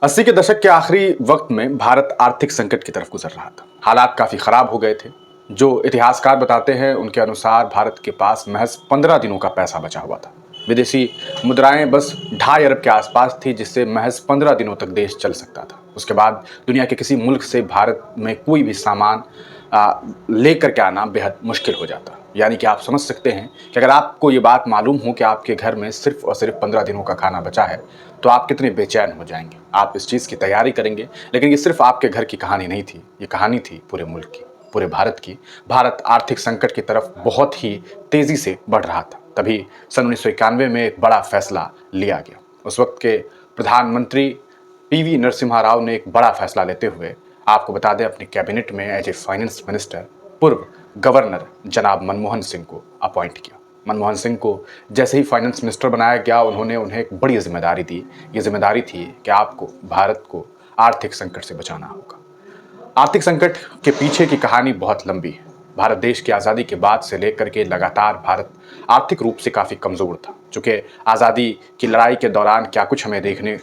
80 के दशक के आखिरी वक्त में भारत आर्थिक संकट की तरफ गुजर रहा था। हालात काफ़ी ख़राब हो गए थे। जो इतिहासकार बताते हैं उनके अनुसार भारत के पास महज 15 दिनों का पैसा बचा हुआ था। विदेशी मुद्राएं बस 2.5 अरब के आसपास थी, जिससे महज 15 दिनों तक देश चल सकता था। उसके बाद दुनिया के किसी मुल्क से भारत में कोई भी सामान लेकर के आना बेहद मुश्किल हो जाता। यानी कि आप समझ सकते हैं कि अगर आपको ये बात मालूम हो कि आपके घर में सिर्फ और सिर्फ 15 दिनों का खाना बचा है, तो आप कितने बेचैन हो जाएंगे। आप इस चीज़ की तैयारी करेंगे। लेकिन ये सिर्फ आपके घर की कहानी नहीं थी, ये कहानी थी पूरे मुल्क की, पूरे भारत की। भारत आर्थिक संकट की तरफ बहुत ही तेज़ी से बढ़ रहा था। तभी सन 1991 में एक बड़ा फैसला लिया गया। उस वक्त के प्रधानमंत्री पीवी नरसिम्हा राव ने एक बड़ा फैसला लेते हुए, आपको बता दें, अपने कैबिनेट में एज ए फाइनेंस मिनिस्टर पूर्व गवर्नर जनाब मनमोहन सिंह को अपॉइंट किया। मनमोहन सिंह को जैसे ही फाइनेंस मिनिस्टर बनाया गया, उन्होंने उन्हें एक बड़ी जिम्मेदारी दी। ये जिम्मेदारी थी कि आपको भारत को आर्थिक संकट से बचाना होगा। आर्थिक संकट के पीछे की कहानी बहुत लंबी है। भारत देश की आज़ादी के बाद से लेकर के लगातार भारत आर्थिक रूप से काफ़ी कमज़ोर था। चूँकि आज़ादी की लड़ाई के दौरान क्या कुछ हमें देखने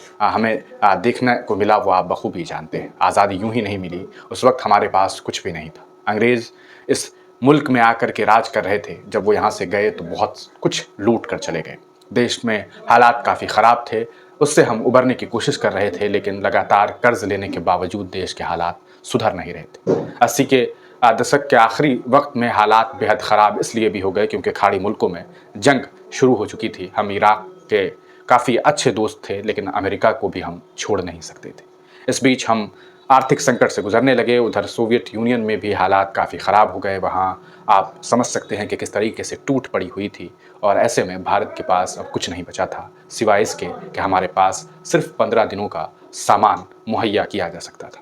को मिला, वो आप बखूबी जानते हैं। आज़ादी यूं ही नहीं मिली, उस वक्त हमारे पास कुछ भी नहीं था। अंग्रेज़ इस मुल्क में आकर के राज कर रहे थे। जब वो यहाँ से गए तो बहुत कुछ लूट कर चले गए। देश में हालात काफ़ी ख़राब थे। उससे हम उबरने की कोशिश कर रहे थे, लेकिन लगातार कर्ज लेने के बावजूद देश के हालात सुधर नहीं रहे थे। 80 के दशक के आखिरी वक्त में हालात बेहद ख़राब इसलिए भी हो गए क्योंकि खाड़ी मुल्कों में जंग शुरू हो चुकी थी। हम इराक के काफ़ी अच्छे दोस्त थे, लेकिन अमेरिका को भी हम छोड़ नहीं सकते थे। इस बीच हम आर्थिक संकट से गुजरने लगे। उधर सोवियत यूनियन में भी हालात काफ़ी ख़राब हो गए। वहाँ आप समझ सकते हैं कि किस तरीके से टूट पड़ी हुई थी। और ऐसे में भारत के पास अब कुछ नहीं बचा था सिवाय इसके कि हमारे पास सिर्फ 15 दिनों का सामान मुहैया किया जा सकता था।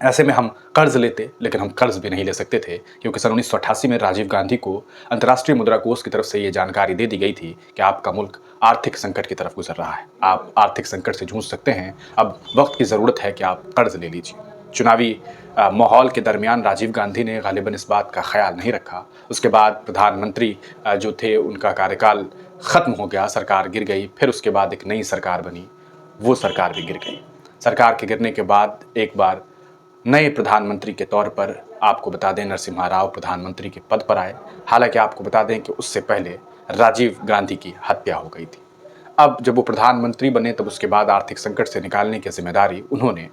ऐसे में हम कर्ज लेते, लेकिन हम कर्ज भी नहीं ले सकते थे क्योंकि सन 1988 में राजीव गांधी को अंतर्राष्ट्रीय मुद्रा कोष की तरफ से ये जानकारी दे दी गई थी कि आपका मुल्क आर्थिक संकट की तरफ गुजर रहा है, आप आर्थिक संकट से जूझ सकते हैं, अब वक्त की ज़रूरत है कि आप कर्ज ले लीजिए। चुनावी माहौल के दरमियान राजीव गांधी ने गालिबन इस बात का ख्याल नहीं रखा। उसके बाद प्रधानमंत्री जो थे, उनका कार्यकाल ख़त्म हो गया, सरकार गिर गई। फिर उसके बाद एक नई सरकार बनी, वो सरकार भी गिर गई। सरकार के गिरने के बाद एक बार नए प्रधानमंत्री के तौर पर, आपको बता दें, नरसिम्हा राव प्रधानमंत्री के पद पर आए। हालांकि आपको बता दें कि उससे पहले राजीव गांधी की हत्या हो गई थी। अब जब वो प्रधानमंत्री बने, तब उसके बाद आर्थिक संकट से निकालने की जिम्मेदारी उन्होंने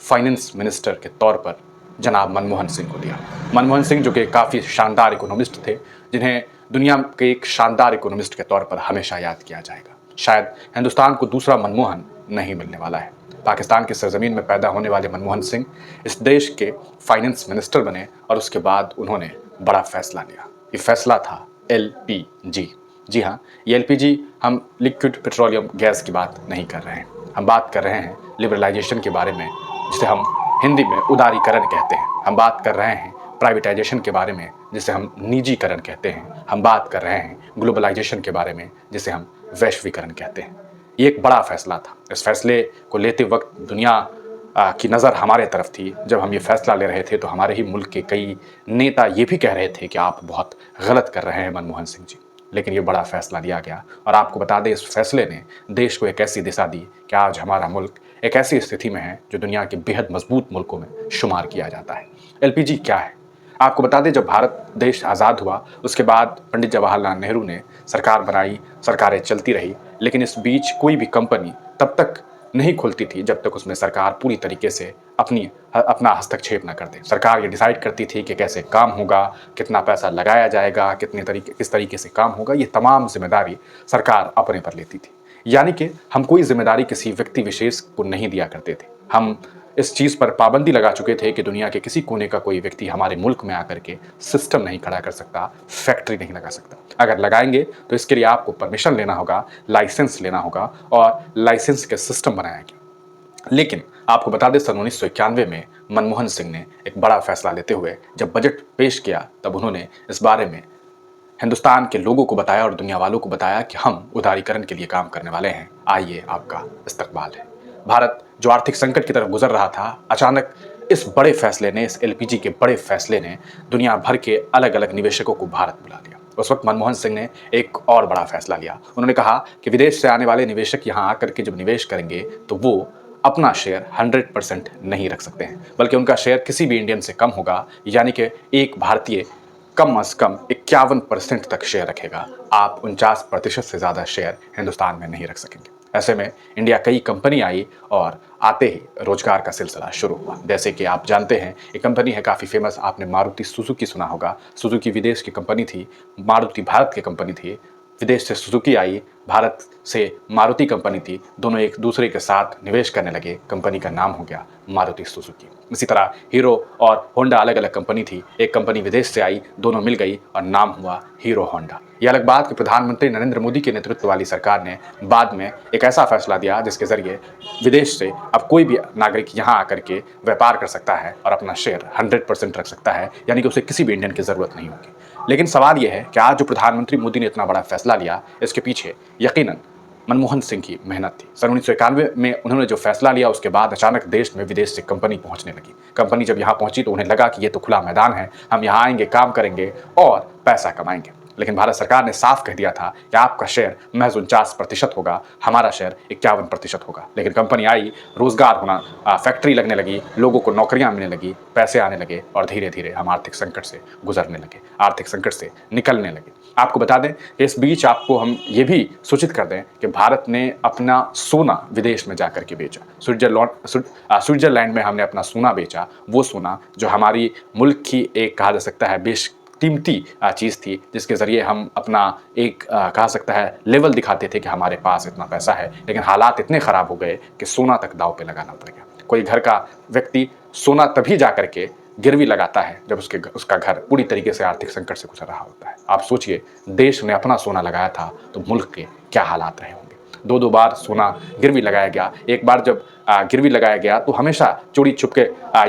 फाइनेंस मिनिस्टर के तौर पर जनाब मनमोहन सिंह को दिया। मनमोहन सिंह जो कि काफ़ी शानदार इकोनॉमिस्ट थे, जिन्हें दुनिया के एक शानदार इकोनॉमिस्ट के तौर पर हमेशा याद किया जाएगा। शायद हिंदुस्तान को दूसरा मनमोहन नहीं मिलने वाला है। पाकिस्तान की सरजमीन में पैदा होने वाले मनमोहन सिंह इस देश के फाइनेंस मिनिस्टर बने और उसके बाद उन्होंने बड़ा फैसला लिया। ये फैसला था एलपीजी। जी हाँ, ये एलपीजी, हम लिक्विड पेट्रोलियम गैस की बात नहीं कर रहे हैं। हम बात कर रहे हैं लिबरलाइजेशन के बारे में, जिसे हम हिंदी में उदारीकरण कहते हैं। हम बात कर रहे हैं प्राइवेटाइजेशन के बारे में, जिसे हम निजीकरण कहते हैं। हम बात कर रहे हैं ग्लोबलाइजेशन के बारे में, जिसे हम वैश्वीकरण कहते हैं। ये एक बड़ा फैसला था। इस फैसले को लेते वक्त दुनिया की नज़र हमारे तरफ थी। जब हम ये फैसला ले रहे थे तो हमारे ही मुल्क के कई नेता ये भी कह रहे थे कि आप बहुत गलत कर रहे हैं मनमोहन सिंह जी। लेकिन ये बड़ा फैसला लिया गया और आपको बता दें, इस फैसले ने देश को एक ऐसी दिशा दी कि आज हमारा मुल्क एक ऐसी स्थिति में है जो दुनिया के बेहद मजबूत मुल्कों में शुमार किया जाता है। एलपीजी क्या है? आपको बता दें, जब भारत देश आज़ाद हुआ, उसके बाद पंडित जवाहरलाल नेहरू ने सरकार बनाई, सरकारें चलती रही, लेकिन इस बीच कोई भी कंपनी तब तक नहीं खुलती थी जब तक उसमें सरकार पूरी तरीके से अपना हस्तक्षेप न कर दे। सरकार ये डिसाइड करती थी कि कैसे काम होगा, कितना पैसा लगाया जाएगा, किस तरीके से काम होगा। ये तमाम जिम्मेदारी सरकार अपने पर लेती थी। यानी कि हम कोई जिम्मेदारी किसी व्यक्ति विशेष को नहीं दिया करते थे। हम इस चीज़ पर पाबंदी लगा चुके थे कि दुनिया के किसी कोने का कोई व्यक्ति हमारे मुल्क में आकर के सिस्टम नहीं खड़ा कर सकता, फैक्ट्री नहीं लगा सकता। अगर लगाएंगे तो इसके लिए आपको परमिशन लेना होगा, लाइसेंस लेना होगा, और लाइसेंस के सिस्टम बनाया गया। लेकिन आपको बता दें, सन 1991 में मनमोहन सिंह ने एक बड़ा फैसला लेते हुए जब बजट पेश किया, तब उन्होंने इस बारे में हिंदुस्तान के लोगों को बताया और दुनिया वालों को बताया कि हम उदारीकरण के लिए काम करने वाले हैं, आइए, आपका इस्तकबाल है। भारत जो आर्थिक संकट की तरफ गुजर रहा था, अचानक इस बड़े फैसले ने, इस एलपीजी के बड़े फैसले ने दुनिया भर के अलग अलग निवेशकों को भारत बुला लिया। उस वक्त मनमोहन सिंह ने एक और बड़ा फैसला लिया। उन्होंने कहा कि विदेश से आने वाले निवेशक यहाँ आकर के जब निवेश करेंगे तो वो अपना शेयर 100% नहीं रख सकते हैं, बल्कि उनका शेयर किसी भी इंडियन से कम होगा, यानी कि एक भारतीय कम से कम 51% तक शेयर रखेगा। आप 49% से ज़्यादा शेयर हिंदुस्तान में नहीं रख सकेंगे। ऐसे में इंडिया कई कंपनी आई और आते ही रोजगार का सिलसिला शुरू हुआ। जैसे कि आप जानते हैं, एक कंपनी है काफ़ी फेमस, आपने मारुति सुजुकी सुना होगा। सुजुकी विदेश की कंपनी थी, मारुति भारत की कंपनी थी। विदेश से सुजुकी आई, भारत से मारुति कंपनी थी, दोनों एक दूसरे के साथ निवेश करने लगे, कंपनी का नाम हो गया मारुति सुजुकी। इसी तरह हीरो और होंडा अलग अलग कंपनी थी, एक कंपनी विदेश से आई, दोनों मिल गई और नाम हुआ हीरो होंडा। यह अलग बात कि प्रधानमंत्री नरेंद्र मोदी के नेतृत्व वाली सरकार ने बाद में एक ऐसा फैसला दिया जिसके जरिए विदेश से अब कोई भी नागरिक यहाँ आकर के व्यापार कर सकता है और अपना शेयर 100% रख सकता है, यानी कि उसे किसी भी इंडियन की ज़रूरत नहीं होगी। लेकिन सवाल यह है कि आज जो प्रधानमंत्री मोदी ने इतना बड़ा फैसला लिया, इसके पीछे यकीनन मनमोहन सिंह की मेहनत थी। सन 1991 में उन्होंने जो फैसला लिया, उसके बाद अचानक देश में विदेश से कंपनी पहुंचने लगी। कंपनी जब यहाँ पहुंची तो उन्हें लगा कि ये तो खुला मैदान है, हम यहाँ आएंगे, काम करेंगे और पैसा कमाएंगे। लेकिन भारत सरकार ने साफ कह दिया था कि आपका शेयर महज 49% होगा, हमारा शेयर 51% होगा। लेकिन कंपनी आई, रोजगार होना, फैक्ट्री लगने लगी, लोगों को नौकरियां मिलने लगी, पैसे आने लगे और धीरे धीरे हम आर्थिक संकट से गुजरने लगे, आर्थिक संकट से निकलने लगे। आपको बता दें कि इस बीच आपको हम ये भी सूचित कर दें कि भारत ने अपना सोना विदेश में जाकर के बेचा। स्विट्जरलैंड में हमने अपना सोना बेचा, वो सोना जो हमारी मुल्क की एक कहा जा सकता है कीमती चीज़ थी, जिसके ज़रिए हम अपना एक कहा सकता है लेवल दिखाते थे कि हमारे पास इतना पैसा है। लेकिन हालात इतने ख़राब हो गए कि सोना तक दाव पे लगाना पड़ गया। कोई घर का व्यक्ति सोना तभी जा करके गिरवी लगाता है जब उसका घर पूरी तरीके से आर्थिक संकट से गुजर रहा होता है। आप सोचिए, देश ने अपना सोना लगाया था तो मुल्क के क्या हालात रहे होंगे। दो बार सोना गिरवी लगाया गया। एक बार जब गिरवी लगाया गया तो हमेशा चोरी छुपके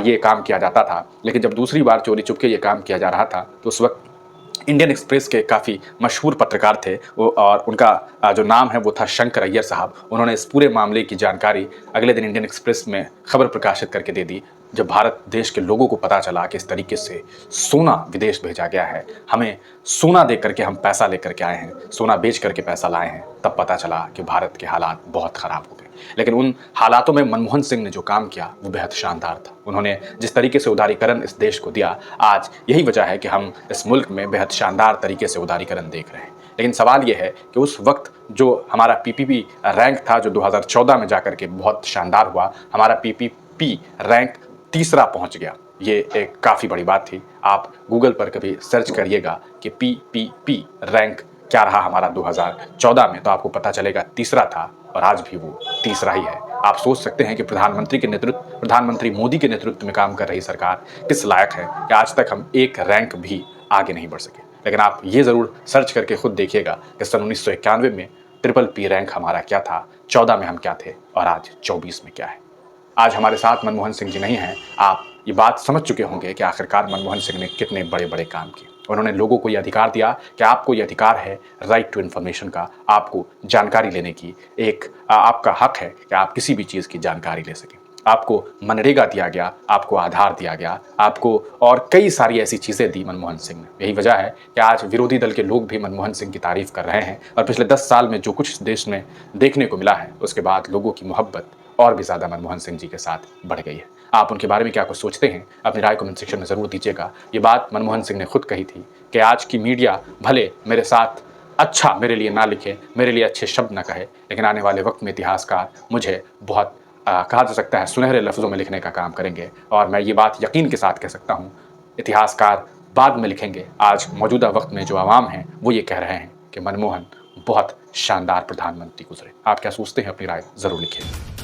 ये काम किया जाता था, लेकिन जब दूसरी बार चोरी छुपके ये काम किया जा रहा था तो उस वक्त इंडियन एक्सप्रेस के काफ़ी मशहूर पत्रकार थे वो, और उनका जो नाम है वो था शंकर अय्यर साहब। उन्होंने इस पूरे मामले की जानकारी अगले दिन इंडियन एक्सप्रेस में खबर प्रकाशित करके दे दी। जब भारत देश के लोगों को पता चला कि इस तरीके से सोना विदेश भेजा गया है, हमें सोना दे करके हम पैसा लेकर के आए हैं, सोना बेच करके पैसा लाए हैं, तब पता चला कि भारत के हालात बहुत ख़राब हो गए। लेकिन उन हालातों में मनमोहन सिंह ने जो काम किया वो बेहद शानदार था। उन्होंने जिस तरीके से उदारीकरण इस देश को दिया, आज यही वजह है कि हम इस मुल्क में बेहद शानदार तरीके से उदारीकरण देख रहे हैं। लेकिन सवाल यह है कि उस वक्त जो हमारा पीपीपी रैंक था, जो 2014 में जाकर के बहुत शानदार हुआ, हमारा पीपीपी रैंक तीसरा पहुंच गया। ये एक काफ़ी बड़ी बात थी। आप गूगल पर कभी सर्च करिएगा कि पीपीपी रैंक क्या रहा हमारा 2014 में, तो आपको पता चलेगा तीसरा था और आज भी वो तीसरा ही है। आप सोच सकते हैं कि प्रधानमंत्री मोदी के नेतृत्व में काम कर रही सरकार किस लायक है कि आज तक हम एक रैंक भी आगे नहीं बढ़ सके। लेकिन आप ये ज़रूर सर्च करके खुद देखिएगा कि सन 1991 में ट्रिपल पी रैंक हमारा क्या था, 14 में हम क्या थे और आज 24 में क्या है। आज हमारे साथ मनमोहन सिंह जी नहीं हैं। आप ये बात समझ चुके होंगे कि आखिरकार मनमोहन सिंह ने कितने बड़े बड़े काम किए। उन्होंने लोगों को ये अधिकार दिया कि आपको ये अधिकार है राइट टू इन्फॉर्मेशन का, आपको जानकारी लेने की, एक आपका हक है कि आप किसी भी चीज़ की जानकारी ले सकें। आपको मनरेगा दिया गया, आपको आधार दिया गया, आपको और कई सारी ऐसी चीज़ें दी मनमोहन सिंह ने। यही वजह है कि आज विरोधी दल के लोग भी मनमोहन सिंह की तारीफ कर रहे हैं और पिछले 10 साल में जो कुछ देश में देखने को मिला है, उसके बाद लोगों की मोहब्बत और भी ज़्यादा मनमोहन सिंह जी के साथ बढ़ गई है। आप उनके बारे में क्या कुछ सोचते हैं, अपनी राय कमेंट सेक्शन में ज़रूर दीजिएगा। ये बात मनमोहन सिंह ने खुद कही थी कि आज की मीडिया भले मेरे साथ अच्छा मेरे लिए ना लिखे, मेरे लिए अच्छे शब्द ना कहे, लेकिन आने वाले वक्त में इतिहासकार मुझे बहुत कहा जा सकता है सुनहरे लफ्ज़ों में लिखने का काम करेंगे। और मैं ये बात यकीन के साथ कह सकता हूँ, इतिहासकार बाद में लिखेंगे। आज मौजूदा वक्त में जो आवाम है वो ये कह रहे हैं कि मनमोहन बहुत शानदार प्रधानमंत्री गुजरे। आप क्या सोचते हैं, अपनी राय ज़रूर लिखिए।